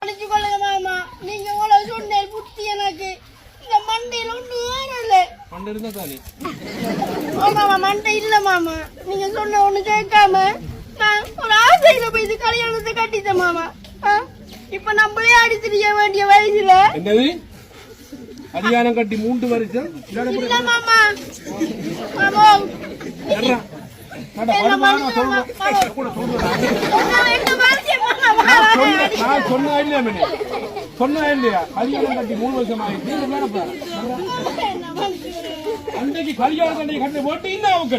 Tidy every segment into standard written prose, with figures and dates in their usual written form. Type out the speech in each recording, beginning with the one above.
அடிச்சுக்கொள்ளுங்க மாமா. நீங்க உங்களை சொன்ன புத்தி எனக்கு இந்த மண்டையில ஒண்ணு வரல. மண்டை இருந்தா தானே? மாமா மண்டை இல்ல மாமா. நீங்க சொன்ன ஒண்ணு கேட்காம நான் ஒரு ஆசையில போய் இது கல்யாணத்தை கட்டிட்டேன் மாமா. இப்ப நம்மளே அடிச்சிருக்க வேண்டிய வயசுல என்னது கல்யாணம் கட்டி 3 வருஷம் இல்ல மாமா. மாமா சொன்னா இல்லையா கல்யாணம் கட்டி 3 வருஷம் ஆயிடுச்சு. அன்றைக்கு கல்யாணம் கட்டி கட்டி போட்டு இன்னும் அவங்க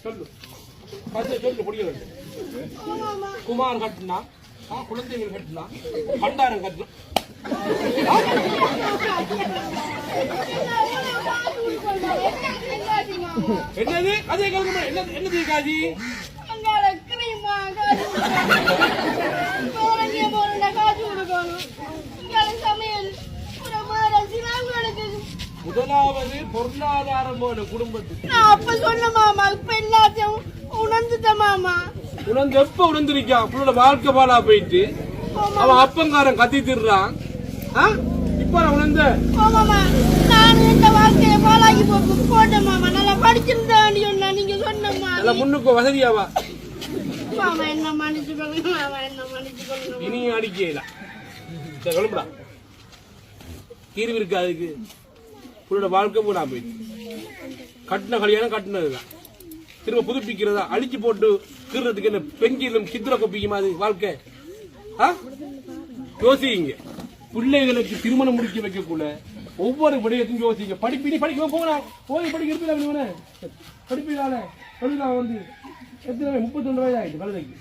சொல்லு சொல்லு முடியல. குமார் கட்டினா குழந்தைகள் கட்டினா பண்டாரம் கட்டினா என்னது அதே கல்வி என்னது காஜி முதலாவது பொருளாதாரம் போல குடும்பத்துக்கு அப்ப சொன்ன மாமா. இப்ப எல்லாத்தையும் உணர்ந்துட்ட மாமா. உணர்ந்து எப்ப உணர்ந்திருக்கான் புள்ளோட வாழ்க்கை பாலா போயிட்டு அவன் அப்பங்காரன் கத்தி திடுறான். இப்ப நான் உணர்ந்த நான் இந்த வாழ்க்கையை பாலாகி போட்டேன் மாமா. நல்லா படிச்சிருந்தேன் சொன்னா நீங்க சொன்னம்மா. முன்னுக்கு வசதியாவா மாமா என்ன மன்னிச்சுக்கொள்ளுங்க மாமா. என்ன மன்னிச்சுக்கொள்ளுங்க. இனி அடிக்கல கிளம்புடா. தீர்வு இருக்கு அதுக்கு. புள்ளோட வாழ்க்கை போனா போயிட்டு கட்டின கல்யாணம் கட்டினதுதான் திரும்ப புதுப்பிக்கிறதா அழிச்சு போட்டு கீறதுக்கு என்ன பெங்கிலும் சித்திர கொப்பிக்கு மாதிரி வாழ்க்கை. யோசிங்க பிள்ளைகளுக்கு திருமணம் முடிக்க வைக்கக்கூட ஒவ்வொரு விடயத்தையும் யோசிங்க. படிப்பினி படிக்க போனா போய் படிக்கிறது படிப்பினால வந்து எத்தனை 31 வயது ஆயிடுச்சு கழுதைக்கு.